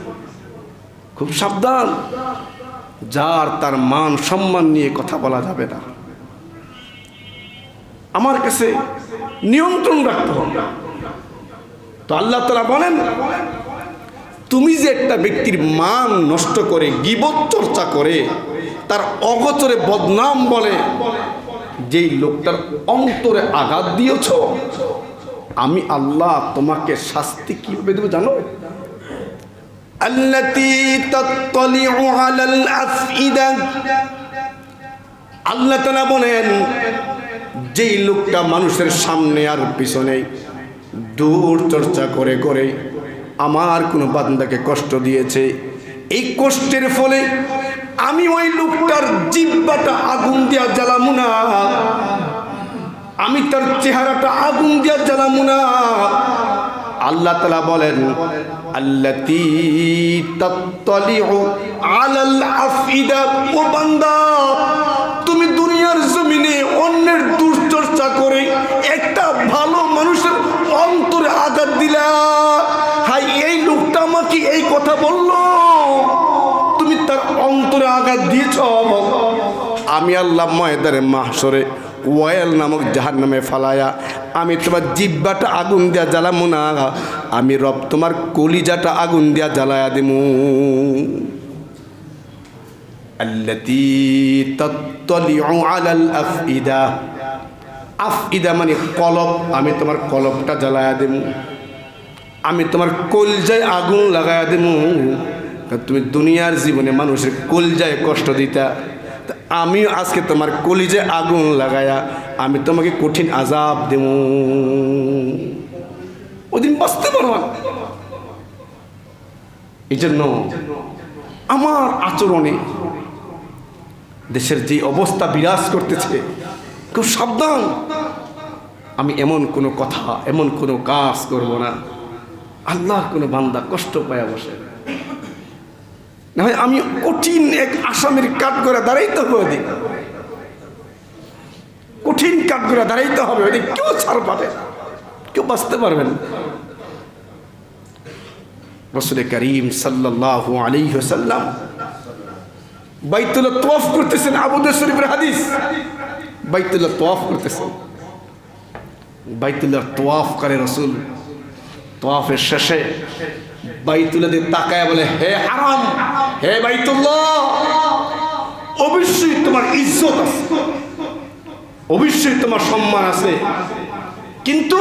খুব সাবধান, যার তার মান সম্মান নিয়ে কথা বলা যাবে না। আমার কাছে নিয়ন্ত্রণ রাখতে হবে। তো আল্লাহ তাআলা বলেন, তুমি যে একটা ব্যক্তির মান নষ্ট করে, গীবত চর্চা করে, তার অগোচরে বদনাম বলে, যেই লোকটার অন্তরে আঘাত দিয়েছ, আমি আল্লাহ তোমাকে শাস্তি কিভাবে দেব জানো? আল্লাতী তাত্তালিউ আলাল আফইদা, আল্লাহ তাআলা বলেন, যেই লোকটা মানুষের সামনে আর পিছনে দূর চর্চা করে করে আমার কোনো বান্দাকে কষ্ট দিয়েছে, এই কষ্টের ফলে আমি ওই লোকটার জিহ্বাটা আগুন দিয়া জ্বালামু না, আমি তার চেহারাটা আগুন দিয়া জ্বালামু না। আল্লাহ তাআলা বলেন, আল্লাতী তাত্তালিউ আলাল আফইদা, ও বান্দা, তুমি দুনিয়ার জমিনে অন্যের দুশ্চর্চা করে একটা ভালো মানুষের অন্তরে আঘাত দিলা। হাই, এই লোকটা আমাকে এই কথা বলল, তুমি তার অন্তরে আঘাত দিয়েছ। আমি আল্লাহ ময়দানে মাহশরে ওয়াইল নামক জাহান্নামে ফালায়া আমি তোমার জিহ্বাটা আগুন দিয়া জ্বালামু না, আমি রব তোমার কলিজাটা আগুন দিয়া জ্বালায়া দিমু। আল্লাতী তাত্তালিউ আলাল আফইদা, আফইদা মানে কলব, আমি তোমার কলবটা জ্বালায়া দিমু, আমি তোমার কলজায় আগুন লাগায়া দিমু। তুমি দুনিয়ার জীবনে মানুষের কলজায় কষ্ট দিতা, আমি আজকে তোমার কলিজায় আগুন লাগায়া আমি তোমাকে কঠিন আযাব দেব, ওদিন বাঁচতে পারবা না। এই জন্য আমার আচরণে দেশের যে অবস্থা বিরাজ করতেছে, খুব সাবধান। আমি এমন কোনো কথা, এমন কোনো কাজ করব না আল্লাহর কোনো বান্দা কষ্ট পায় বসে। না হয় আমি কঠিন এক আসামির কাঠ করে দাঁড়াইতে হবে, ওদিক কঠিন কাঠ করে দাঁড়াইতে হবে, ওদিক কেউ ছাড় পাবে, কেউ বাঁচতে পারবেন। রাসূল করিম সাল্লাল্লাহু আলাইহি ওয়াসাল্লাম বাইতুল্লাহ তওয়াফ করতেছেন, আবু দাউদ শরীফের হাদিস। বাইতুল্লাহ তওয়াফ করতেছেন, বাইতুল্লাহ তওয়াফ করে রাসূল। তওয়াফের শেষে বাইতুল্লাহ দিয়ে তাকায় বলে, হে হারাম, হে বাইতুল্লাহ, অবশ্যই তোমার ইজ্জত আছে, অবশ্যই তোমার সম্মান আছে, কিন্তু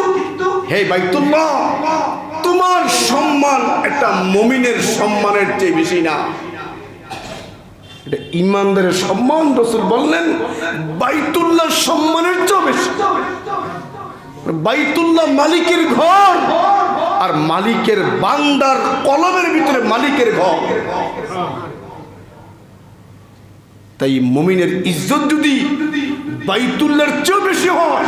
হে বাইতুল্লাহ, তোমার সম্মান একটা মুমিনের সম্মানের চেয়ে বেশি না, এটা ঈমানদারের সম্মান। রাসূল বললেন, বাইতুল্লাহ সম্মানের চেয়ে বেশি। বাইতুল্লাহ মালিকের ঘর, আর মালিকের বান্দার কলবের ভিতরে মালিকের ঘর। তাই মুমিনের ইজ্জত যদি বাইতুল্লাহর চেয়ে বেশি হয়,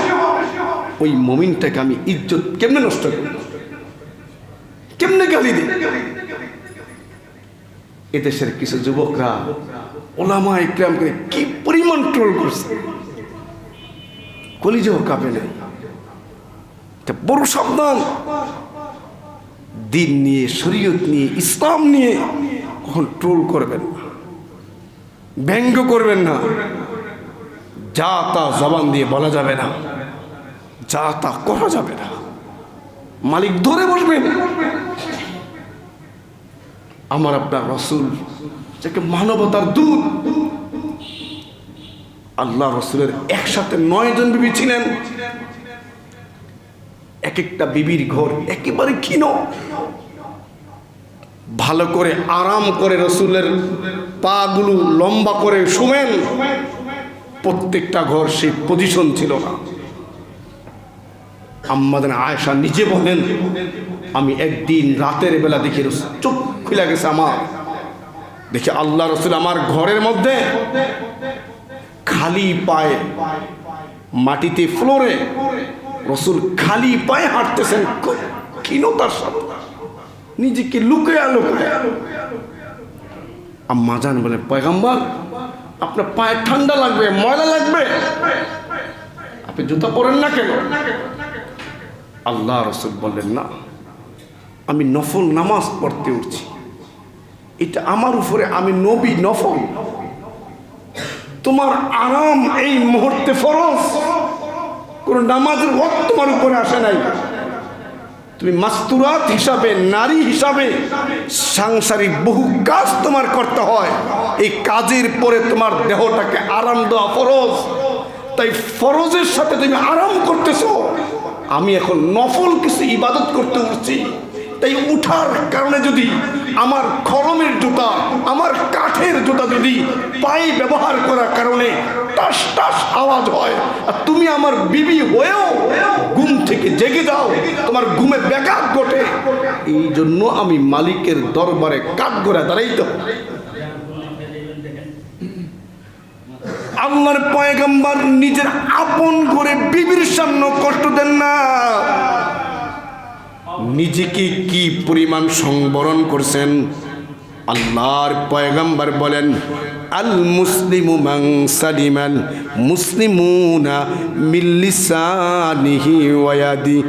ওই মুমিনটাকে আমি ইজ্জত কেমনে নষ্ট করি, কেমনে গালি দিই? এদেশের কিছু যুবকরা ওলামা ইকরামকে কি পরিমাণ ট্রোল করছে, কলিজাও কাঁপে না। বড় সাবধান, দিন নিয়ে, শরীয়ত নিয়ে, ইসলাম নিয়ে কখন ট্রোল করবেন না, ব্যঙ্গ করবেন না। যা তা জবান দিয়ে বলা যাবে না, যা তা করা যাবে না। মালিক ধরে বসবেন। আমার আপনার রাসূল, যাকে মানবতার দূত, আল্লাহ রাসূলের একসাথে 9 জন বিবি ছিলেন। এক একটা বিবির ঘর একেবারে ক্ষীণ। ভালো করে আরাম করে রাসূলের পাগুলো লম্বা করে শুমেন, প্রত্যেকটা ঘর সেই পজিশন ছিল না। আম্মাজান আয়েশা নিজে বলেন, আমি একদিন রাতের বেলা দেখি চোখ খুলে গেছে আমার, দেখি আল্লাহ রাসূল আমার ঘরের মধ্যে খালি পায়ে মাটিতে ফ্লোরে রাসূল খালি পায়ে হাঁটতেছেন, ক্ষীণতার সাথে নিজেকে লুকিয়ে লুকিয়ে। আম্মা জান বলে, পয়গম্বর, আপনার পায়ে ঠান্ডা লাগবে, ময়লা লাগবে। আপনি জুতা পরেন না কেন? আল্লাহ রাসূল বললেন, না, আমি নফল নামাজ পড়তে উঠছি, এটা আমার উপরে, আমি নবী, নফল। তোমার আরাম এই মুহূর্তে ফরজ, কোন নামাজের ওয়াক্ত তোমার উপরে আসে নাই। তুমি মাস্তুরাত হিসাবে, নারী হিসাবে সাংসারিক বহু কাজ তোমার করতে হয়। এই কাজের পরে তোমার দেহটাকে আরাম দেওয়া ফরজ। তাই ফরজের সাথে তুমি আরাম করতেছো, আমি এখন নফল কিছু ইবাদত করতে উঠছি। তাই উঠার কারণে যদি আমার খরমের জুতা, আমার কাঠের জুতা যদি পায়ে ব্যবহার করার কারণে টাস টাস আওয়াজ হয়, আর তুমি আমার বিবি হয়েও ঘুম থেকে জেগে যাও, তোমার ঘুমে ব্যাঘাত ঘটে, এই জন্য আমি মালিকের দরবারে কাঠগড়ায় দাঁড়াইতে হবে। আল্লাহর পয়গম্বর নিজের আপন করে বিবির সামনে কষ্ট দেন না। নিজেকে কি পরিমাণ সংবরণ করছেন। আল্লাহর পয়গম্বর বলেন, আল মুসলিমু মান সালিমাল মুসলিমুনা মিন লিসানিহি ওয়া ইয়াদি।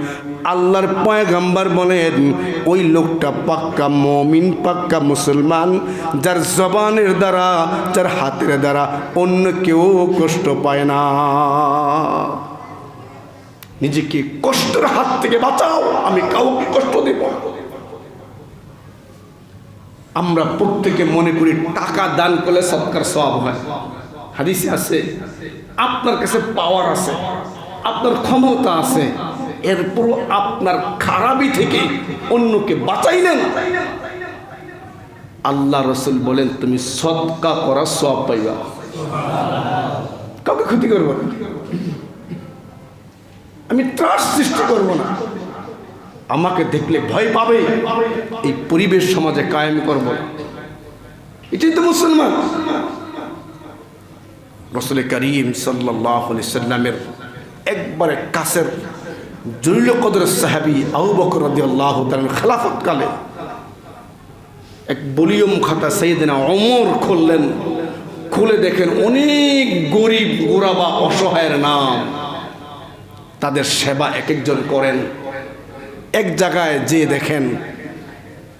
আল্লাহর পয়গম্বর বলেন, ওই লোকটা পাক্কা মুমিন, পাক্কা মুসলমান, যার জবানের দ্বারা, যার হাতের দ্বারা অন্য কেউ কষ্ট পায় না। নিজেকে কষ্টের হাত থেকে বাঁচাও, আমি কাউকে কষ্ট দেব না। আমরা প্রত্যেকে মনে করি টাকা দান করলে সৎকার সওয়াব হয়। হাদিসে আছে, আপনার কাছে পাওয়ার আছে, আপনার ক্ষমতা আছে, এরপরও আপনার খারাপি থেকে অন্যকে বাঁচাইলেন, আল্লাহ রাসূল বলেন তুমি সদকা করা সওয়াব পাইবা, কাউকে ক্ষতি করবো না, আমি ত্রাস সৃষ্টি করব না, আমাকে দেখলে ভয় পাবে, এই পরিবেশ সমাজে কায়েম করব। এটাই তো মুসলমান। রাসূল করিম সাল্লাল্লাহু আলাইহি সাল্লামের একবারে কাছের জলিল কদরের সাহাবী আবু বকর রাদিয়াল্লাহু তাআলা খেলাফত কালে এক বলিয়ম খাতা সাইয়েদনা ওমর খুললেন, খুলে দেখেন অনেক গরিব গোরাবা অসহায়ের নাম, তাদের সেবা এক একজন করেন। এক জায়গায় যে দেখেন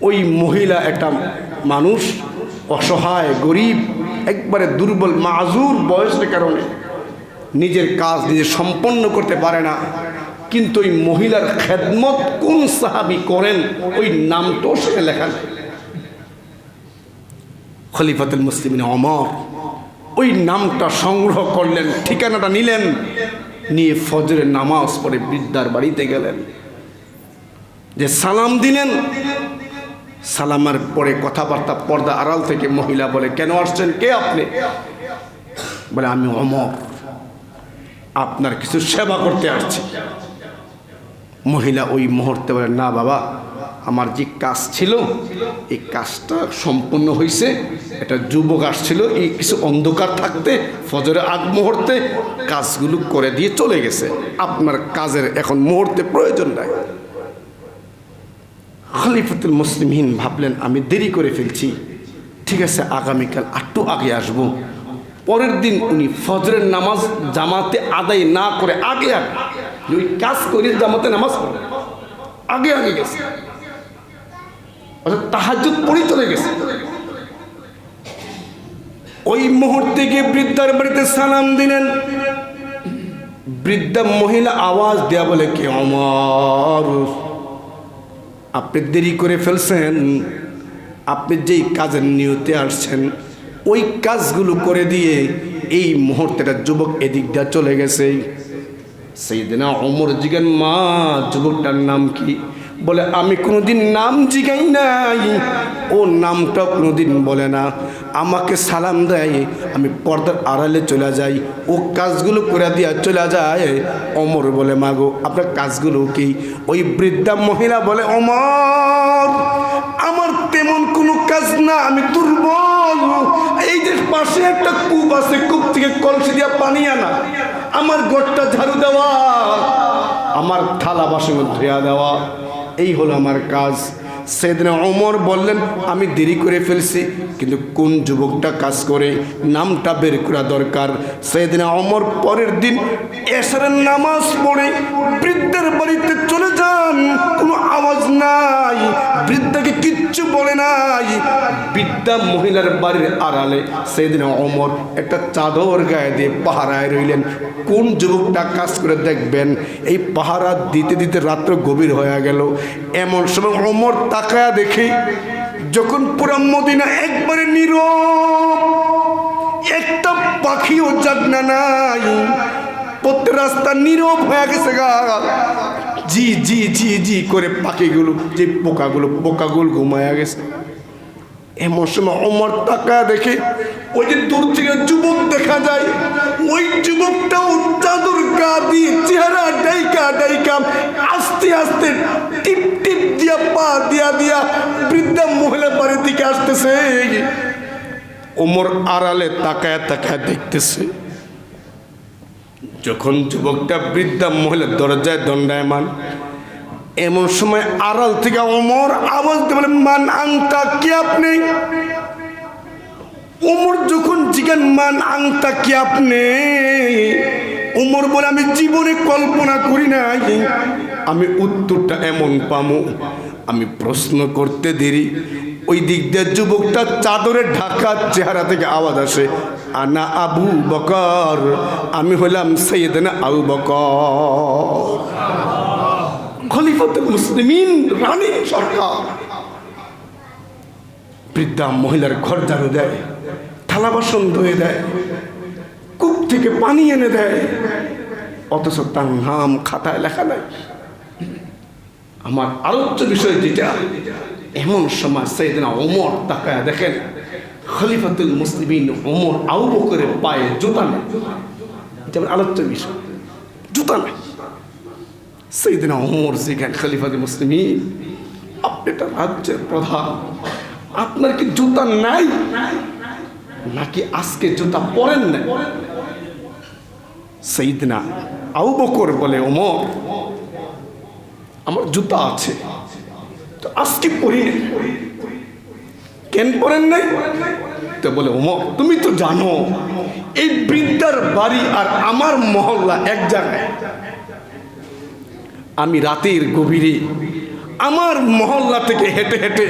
ওই মহিলা, একটা মানুষ অসহায় গরিব, একবারে দুর্বল, মাজুর, বয়সের কারণে নিজের কাজ নিজে সম্পন্ন করতে পারে না, কিন্তু ওই মহিলার খেদমত কোন সাহাবী করেন ওই নামটাও সে লেখা নেই। খলিফাতুল মুসলিমিন ওমর ওই নামটা সংগ্রহ করলেন, ঠিকানাটা নিলেন, নিয়ে ফজরের নামাজ পড়ে বৃদ্ধার বাড়িতে গেলেন, যে সালাম দিলেন। সালামের পরে কথাবার্তা পর্দা আড়াল থেকে মহিলা বলে, কেন আসছেন, কে আপনি? বলে, আমি ওমর, আপনার কিছু সেবা করতে আসছি। মহিলা ওই মুহূর্তে বলে, না বাবা, আমার যে কাজ ছিল এই কাজটা সম্পূর্ণ হয়েছে। একটা যুবক আসছিল, এই কিছু অন্ধকার থাকতে ফজরের আগ মুহূর্তে কাজগুলো করে দিয়ে চলে গেছে, আপনার কাজের এখন মুহূর্তে প্রয়োজন নাই। খলিফাতুল মুসলিমিন ভাবলেন, আমি দেরি করে ফেলছি, ঠিক আছে আগামীকাল একটু আগে আসব। পরের দিন উনি ফজরের নামাজ জামাতে আদায় না করে আগে আগে ওই কাজ করে জামাতে নামাজ পড়ে আগে আগে গেছে, তাহাজ্জুদ পড়ে চলে গেছে। ওই মুহূর্তে গিয়ে বৃদ্ধার বাড়িতে সালাম দিলেন। বৃদ্ধা মহিলা আওয়াজ দেয়া বলে, কে ওমর, আপনি দেরি করে ফেলছেন, আপনি যেই কাজের নিয়তে আসছেন ওই কাজগুলো করে দিয়ে এই মুহূর্তেটা যুবক এদিক দিয়ে চলে গেছে। সাইয়েদনা ওমর জিজ্ঞেন, মা যুবকটার নাম কি? বলে, আমি কোনোদিন নাম জিগাই নাই, ও নামটা কোনোদিন বলে না, আমাকে সালাম দেয়, আমি পর্দার আড়ালে চলে যাই, ও কাজগুলো করে দিয়া চলে যায়। ওমর বলে, মাগো আপনার কাজগুলো কি? ওই বৃদ্ধা মহিলা বলে, ওমর আমার তেমন কোনো কাজ না, আমি দুর্বল, এই যে পাশে একটা কূপ আছে, কূপ থেকে কলসি দিয়া পানি আনা, আমার ঘরটা ঝাড়ু দেওয়া, আমার থালা বাসন ধুয়া দেওয়া, এই হলো আমার কাজ। সাইয়েদনা ওমর বললেন, আমি দেরি করে ফেলছি, কিন্তু কোন যুবকটা কাজ করে নামটা বের করা দরকার। সাইয়েদনা ওমর পরের দিন এশারের নামাজ পড়ে বৃদ্ধের বাড়িতে চলে যান। কোনো আওয়াজ নাই, বৃদ্ধাকে কিচ্ছু বলে নাই। বৃদ্ধা মহিলার বাড়ির আড়ালে সাইয়েদনা ওমর একটা চাদর গায়ে দিয়ে পাহারায় রইলেন। কোন যুবকটা কাজ করে দেখবেন। এই পাহারা দিতে দিতে রাত্র গভীর হয়ে গেল। এমন সময় ওমর তাকায়া দেখে, যখন পুরা মদিনা একবারে নীরব, একটা পাখিও জাগনা নাই, প্রত্যেক রাস্তা নীরব হয়ে গেছে গা। জি জি জি জি করে পাখিগুলো, যে পোকাগুলো ঘুমায়া গেছে। এমন সময় ওমর তাকায়া দেখে, ওই যে দূর থেকে যুবক দেখা যায়, ওই যুবকটাও চাদর গা দিয়ে চেহারা ডাইকা ডাইকা আস্তে আস্তে টিপ টিপ দিয়া পা দিয়া বৃদ্ধা মহিলার বাড়ির দিকে আসতেছে। ওমর আড়ালে তাকায়া তাকায়া দেখতেছে। যখন যুবকটা বৃদ্ধা মহিলার দরজায় দণ্ডায়মান, এমন সময় আড়াল থেকে ওমর আওয়াজ দিয়ে বলে, মান আংতা, কি আপনি? ওমর যখন জিজ্ঞান মান আংতা, কি আপনি? ওমর বলে, আমি জীবনে কল্পনা করি নাই আমি উত্তরটা এমন পামু। আমি প্রশ্ন করতে দেরি, ওই দিক দিয়ে যুবকটা চাদরে ঢাকা চেহারা থেকে আওয়াজ আসে, আনা আবু বকর, আমি হলাম সাইয়েদনা আবু বকর, খলিফাতুল মুসলিমিন, রানী সরকার। বৃদ্ধা মহিলার ঘর ঝাড়ু দেয়, থালা বাসন ধুয়ে দেয়, কূপ থেকে পানি এনে দেয়, অথচ তার নাম খাতায় লেখা নাই। আমার আলোচ্য বিষয় যেটা, এমন সময় সাইয়েদনা ওমর তাকায়া দেখেন, খলিফাতুল মুসলিমিন ওমর আবু বকরের পায়ে জুতা নেই। এটা আমার আলোচ্য বিষয়, জুতা নেই। সাইয়েদনা ওমর জিজ্ঞাসা, খলিফাতুল মুসলিমিন, আপনি একটা রাজ্যের প্রধান, আপনার কি জুতা নাই নাকি আজকে জুতা পরেন না? সাইয়েদনা আবু বকর বলে, ওমর, আমার জুতা আছে, তো আজকে পরি না। কেন পরেন নাই? তো বলে, ওমর, তুমি তো জানো এই বৃদ্ধার বাড়ি আর আমার মহল্লা এক জায়গায়। আমি রাতের গভীরে আমার মহল্লা থেকে হেঁটে হেঁটে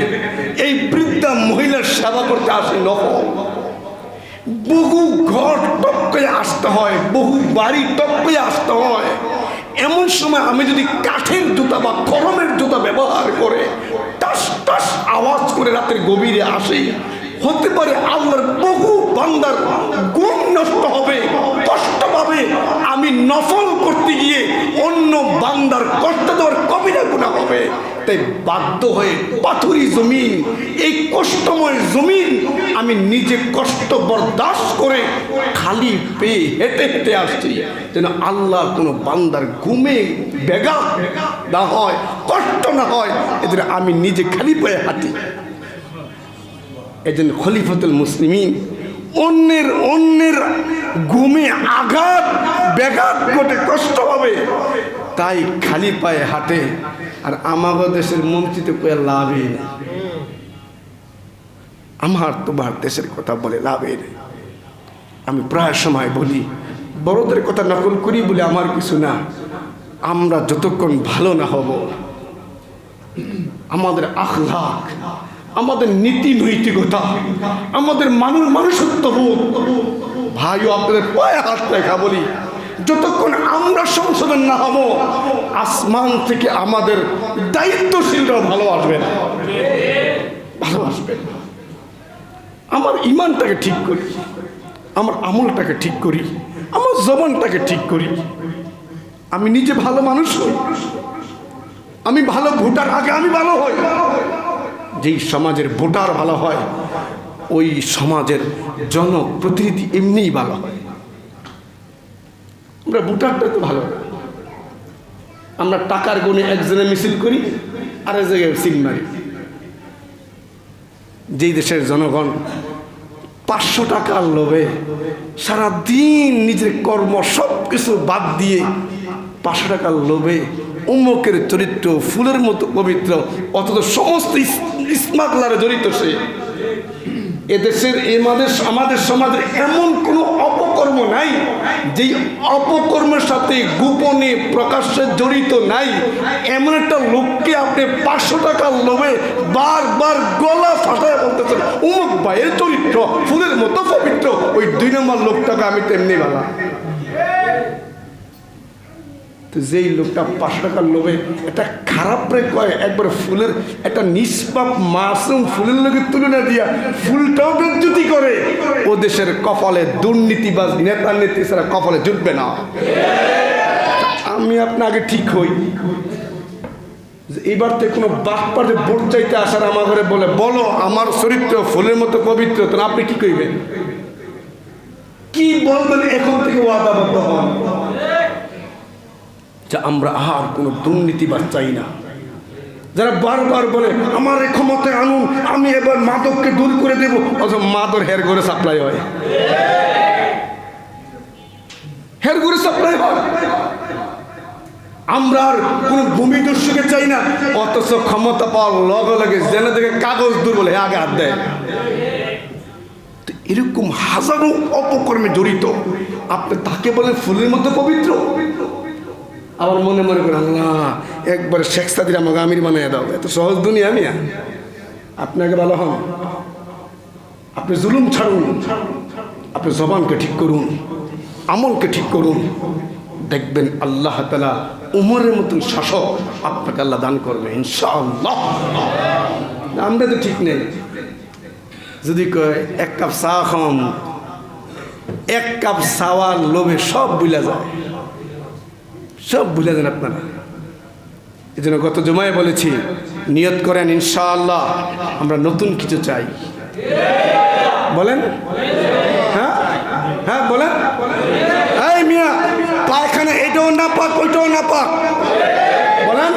এই বৃদ্ধা মহিলার সেবা করতে আসি নফল। বহু ঘর টপকে আসতে হয়, বহু বাড়ি টপকে আসতে হয়। এমন সময় আমি যদি কাঠের জুতা বা কলমের জুতা ব্যবহার করে টাস টাস আওয়াজ করে রাতের গভীরে আসি, হতে পারে আল্লাহর বহু বান্দার ঘুম নষ্ট হবে, কষ্ট পাবে। আমি নফল করতে গিয়ে অন্য বান্দার কষ্ট দেওয়ার কবিরা গুনাহ হবে। তাই বাধ্য হয়ে পাথুরি জমিন, এই কষ্টময় জমিন, আমি নিজে কষ্ট বরদাস্ত করে খালি পেয়ে হেঁটে হেঁটে আসছি, যেন আল্লাহ কোনো বান্দার ঘুমে ব্যাঘাত না হয়, কষ্ট না হয়, এদের আমি নিজে খালি পায়ে হাঁটি। এজন্য খলিফাতুল মুসলিমিন অন্যের ঘুমে আঘাত ব্যাঘাত ঘটে, কষ্ট হবে, তাই খালি পায়ে হাঁটে। আর আমাদের দেশের মন্ত্রী তো কয়ে লাভই নেই, আমার তোমার দেশের কথা বলে লাভই নেই। আমি প্রায় সময় বলি, বড়দের কথা নকল করি বলে আমার কিছু না, আমরা যতক্ষণ ভালো না হব, আমাদের আখলাক, আমাদের নীতি নৈতিকতা, আমাদের মানুষত্ববোধ, ভাইও আপনাদের পায়ে হাত রেখা বলি, যতক্ষণ আমরা সংশোধন না হব, আসমান থেকে আমাদের দায়িত্বশীলরা ভালো আসবে না, ভালো আসবে। আমার ইমানটাকে ঠিক করি, আমার আমলটাকে ঠিক করি, আমার জবানটাকে ঠিক করি, আমি নিজে ভালো মানুষ হই, আমি ভালো ভোটার, আগে আমি ভালো হই। যেই সমাজের ভোটার ভালো হয়, ওই সমাজের জনপ্রতিনিধি এমনিই ভালো হয়। আমরা ভোটারটা তো ভালো না, আমরা টাকার গুণে একজনে মিছিল করি, আর এক জায়গায় সিল মারি। যেই দেশের জনগণ 500 টাকার লোভে সারাদিন নিজের কর্ম সব কিছু বাদ দিয়ে 500 টাকার লোভে উম্মকের চরিত্র ফুলের মতো পবিত্র, অথচ সমস্ত স্মাগলারে জড়িত সে। এদেশের আমাদের সমাজে এমন কোনো অপকর্ম নাই যেই অপকর্মের সাথে গোপনে প্রকাশ্যে জড়িত নাই। এমন একটা লোককে আপনি 500 টাকার লোভে বারবার গলা ফাটায় বলতেছেন অমুক ভাইয়ের চরিত্র ফুলের মতো পবিত্র, ওই 2 নম্বর লোকটাকে আমি তেমনি বালা। তো যেই লোকটা 500 টাকার লোভে একটা খারাপ রে কয়, একবার ফুলের একটা নিষ্পাপ মাসুম ফুলের লোকে তুলনা দিয়া ফুলটাও বেজ্জতি করে, ও দেশের কপালে দুর্নীতিবাজ নেতা নেত্রী ছাড়া কপালে জুটবে না। আমি আপনাকে ঠিক হই এবার তো কোনো বাটপারে ভোট চাইতে আসার আমার ঘরে বলো আমার চরিত্র ফুলের মতো পবিত্র, তো আপনি কি কইবেন, কি বলবেন? এখন থেকে ওয়াদাবদ্ধ হন যে আমরা আর কোনো দুর্নীতিবাজ চাই না। যারা বারবার বলে আমার এই ক্ষমতায় আনুন, আমি এবার মাদককে দূর করে দেবো, অথচ মাদক হের করে সাপ্লাই হয়, হের করে সাপ্লাই হয়। আমরা আর কোনো ভূমিদস্যুকে চাই না, অথচ ক্ষমতা পাওয়ার লগে লগে জেনে থেকে কাগজ দূর বলে আগে হাত দেয়। এরকম হাজারো অপকর্মে জড়িত, আপনি তাকে বলেন ফুলের মধ্যে পবিত্র, আবার মনে মনে করেন আল্লাহ একবার শেখ সাদির আমাকে আমির বানিয়ে দাও, এত সহজ দুনিয়া মিয়া। আপনাকে ভালো হন, আপনি জুলুম ছাড়ুন, আপনি জবানকে ঠিক করুন, আমলকে ঠিক করুন, দেখবেন আল্লাহ তাআলা উমরের মতন শাসক আপনাকে আল্লাহ দান করবে ইনশাআল্লাহ। আমরা তো ঠিক নেই, যদি কয় 1 কাপ চা খাম, 1 কাপ চাওয়ার লোভে সব ভুলে যায়, সব ভুলে যান আপনারা। এই জন্য গত জুমায় বলেছি নিয়ত করেন ইনশাআল্লাহ আমরা নতুন কিছু চাই। বলেন হ্যাঁ হ্যাঁ বলেন। এই মিয়া পায়খানা এটাও না পাক ওইটাও না পাক, বলেন।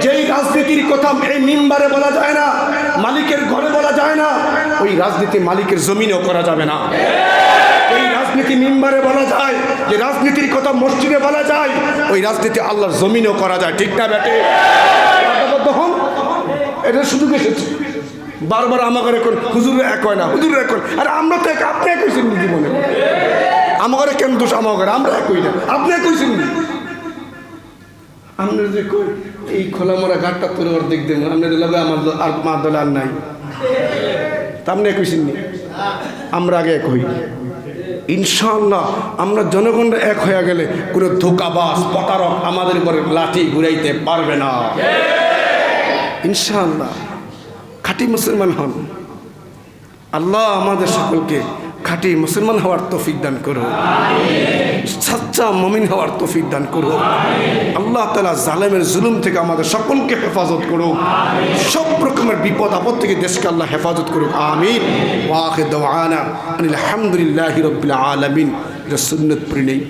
যেই রাজনীতির কথা এই মিম্বারে বলা যায় না, মালিকের ঘরে বলা যায় না, ওই রাজনীতি মালিকের জমিনেও করা যাবে না। এই রাজনীতি মিম্বারে বলা যায়, যে রাজনীতির কথা মসজিদে বলা যায়, ওই রাজনীতি আল্লাহর জমিনেও করা যায়, ঠিক না বেটে? তখন এটা সুযোগ এসেছে, বারবার আমাকে এখন হুজুর এক হয় না, হুজুর এক, আরে আমরা তো এক, আপনি এক হয়েছেন জীবনে, আমার কেন দোষ, আমার ঘরে আমরা এক হই না, আপনি এক হয়েছেন। আমরা যে কই এই খোলা মোড়া ঘাটটা তোর অর্ধেক দেব, আপনাদের লাগে আমার আর মা দল আর নাই, তা আপনি এক হয়েছেন নি, আমরা আগে এক হই ইনশাআল্লাহ। আমরা জনগণরা এক হয়ে গেলে কোনো ধোকাবাজ প্রতারক আমাদের উপরে লাঠি ঘুরাইতে পারবে না ইনশাআল্লাহ। খাঁটি মুসলমান হন, আল্লাহ আমাদের সকলকে খাঁটি মুসলমান হওয়ার তৌফিক দান করুন, সচ্চা মুমিন হওয়ার তৌফিক দান করুন। আল্লাহ তাআলা জালেমের জুলুম থেকে আমাদের সকলকে হেফাজত করুন, সব রকমের বিপদ আপদ থেকে দেশকে আল্লাহ হেফাজত করুন, আমিন। ওয়া আখিরু দাওয়ানা আলহামদুলিল্লাহি রাব্বিল আলামিন। সুন্নত পড়ে নেই।